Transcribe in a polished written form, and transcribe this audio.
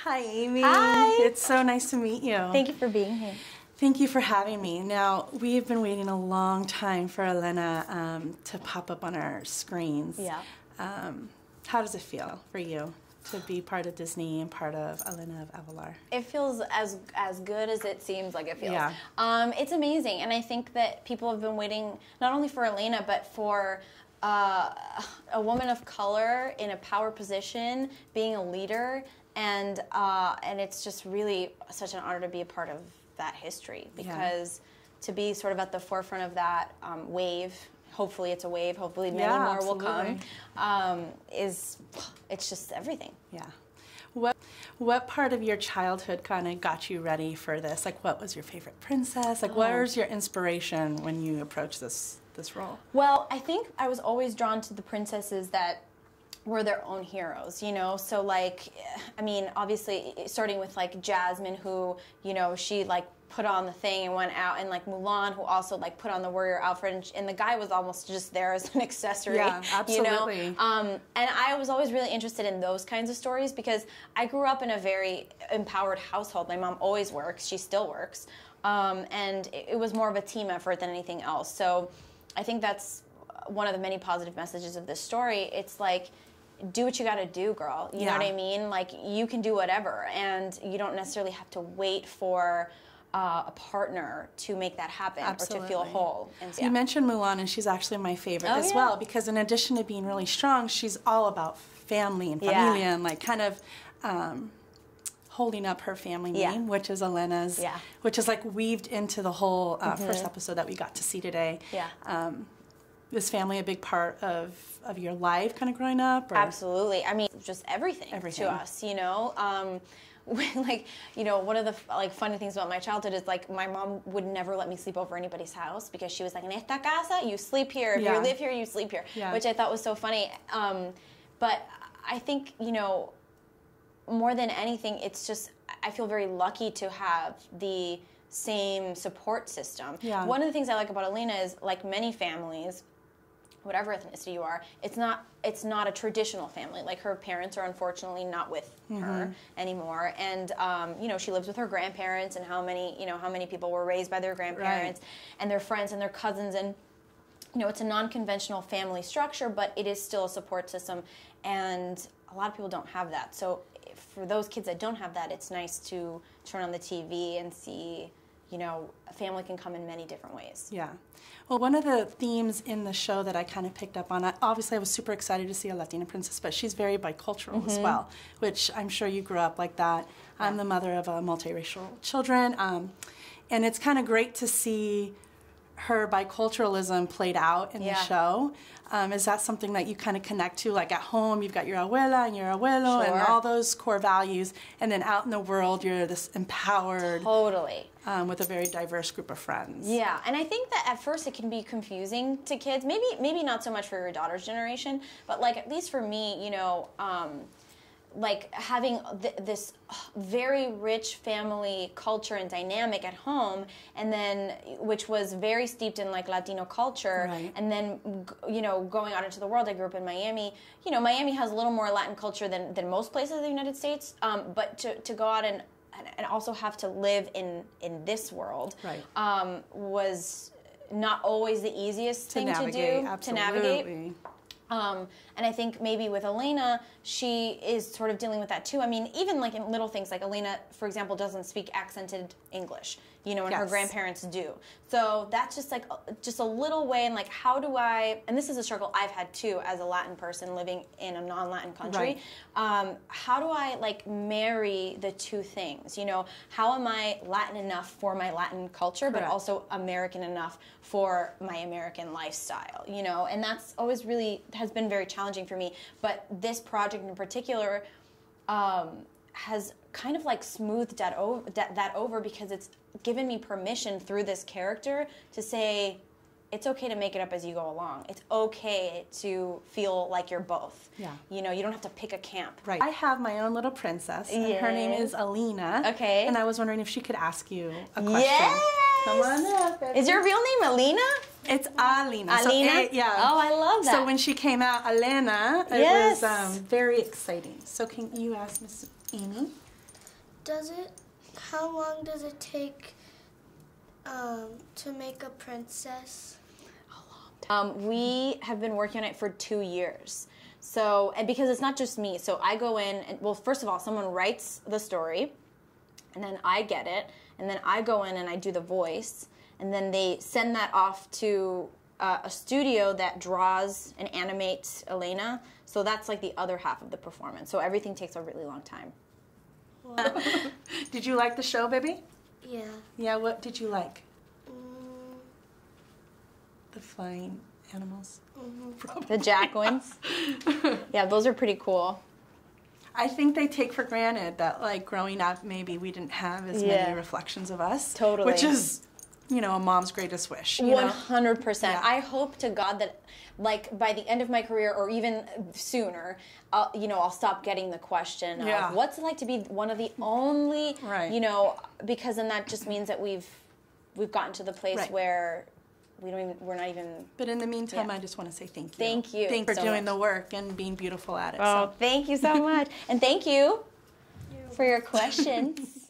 Hi, Amy. Hi. It's so nice to meet you. Thank you for being here. Thank you for having me. Now, we've been waiting a long time for Elena to pop up on our screens. Yeah. How does it feel for you to be part of Disney and part of Elena of Avalor? It feels as good as it seems like it feels. Yeah. It's amazing, and I think that people have been waiting not only for Elena, but for a woman of color in a power position, being a leader, and it's just really such an honor to be a part of that history, because to be sort of at the forefront of that wave, hopefully it's a wave, hopefully many more absolutely. will come, it's just everything. Yeah. What part of your childhood kind of got you ready for this? Like, what was your favorite princess? Like, what was your inspiration when you approached this role? Well, I think I was always drawn to the princesses that were their own heroes, you know? So, like, I mean, obviously, starting with, like, Jasmine, who, you know, she, like, put on the thing and went out, and, like, Mulan, who also, like, put on the warrior outfit, and the guy was almost just there as an accessory, yeah, absolutely. You know? And I was always really interested in those kinds of stories, because I grew up in a very empowered household. My mom always works. She still works. And it was more of a team effort than anything else. So I think that's one of the many positive messages of this story. It's like, do what you got to do, girl. You know what I mean? Like, you can do whatever, and you don't necessarily have to wait for a partner to make that happen. Absolutely. Or to feel whole. And You mentioned Mulan, and she's actually my favorite as well, because in addition to being really strong, she's all about family and familia, and like kind of holding up her family name, which is Elena's, which is like weaved into the whole first episode that we got to see today. Is family a big part of your life kind of growing up? Or? Absolutely. I mean, just everything to us, you know? Like, you know, one of the like funny things about my childhood is, like, my mom would never let me sleep over anybody's house, because she was like, en esta casa, you sleep here. If you live here, you sleep here, which I thought was so funny. But I think, you know, more than anything, it's just, I feel very lucky to have the same support system. One of the things I like about Elena is, like many families, whatever ethnicity you are, it's not a traditional family. Like, her parents are unfortunately not with her anymore, and you know, she lives with her grandparents, and how many people were raised by their grandparents and their friends and their cousins, and you know, it's a non-conventional family structure, but it is still a support system, and a lot of people don't have that. So for those kids that don't have that, it's nice to turn on the TV and see, you know, a family can come in many different ways. Yeah. Well, one of the themes in the show that I kind of picked up on, obviously I was super excited to see a Latina princess, but she's very bicultural as well, which I'm sure you grew up like that. I'm the mother of multiracial children, and it's kind of great to see her biculturalism played out in the show. Is that something that you kind of connect to? Like, at home, you've got your abuela and your abuelo and all those core values, and then out in the world, you're this empowered, with a very diverse group of friends. Yeah, and I think that at first it can be confusing to kids. Maybe not so much for your daughter's generation, but, like, at least for me, you know, like, having this very rich family culture and dynamic at home, and then, which was very steeped in, like, Latino culture, and then, you know, going out into the world. I grew up in Miami. You know, Miami has a little more Latin culture than most places in the United States, but to go out and also have to live in this world was not always the easiest thing to do, to navigate. And I think maybe with Elena, she is sort of dealing with that too. I mean, even like in little things, like Elena, for example, doesn't speak accented English, you know, and her grandparents do. So that's just like, just a little way, and like, how do I, and this is a struggle I've had too as a Latin person living in a non-Latin country. How do I, like, marry the two things? You know, how am I Latin enough for my Latin culture, but also American enough for my American lifestyle, you know? And that's always really has been very challenging for me. But this project in particular has kind of like smoothed that over, because it's given me permission through this character to say, it's okay to make it up as you go along. It's okay to feel like you're both. You know, you don't have to pick a camp. I have my own little princess, and her name is Elena. And I was wondering if she could ask you a question. Come on up. Is your real name Elena? It's Alina. Alina? So, Oh, I love that. So when she came out, Elena, it was very exciting. So can you ask Miss Aimee? How long does it take to make a princess? We have been working on it for 2 years. So, and because it's not just me, so I go in and, well, first of all, someone writes the story, and then I get it, and then I go in and I do the voice, and then they send that off to a studio that draws and animates Elena. So that's like the other half of the performance. So everything takes a really long time. Wow. Did you like the show, baby? Yeah. Yeah, what did you like? The flying animals. The Jacquins. Yeah, those are pretty cool. I think they take for granted that, like, growing up, maybe we didn't have as many reflections of us. Totally. Which is, you know, a mom's greatest wish. 100%. Yeah. I hope to God that, like, by the end of my career or even sooner, I'll stop getting the question of what's it like to be one of the only, because then that just means that we've gotten to the place where we're not even. But in the meantime, I just want to say thank you. Thank you. Thanks for doing the work and being beautiful at it. Oh, thank you so much. And thank you for your questions.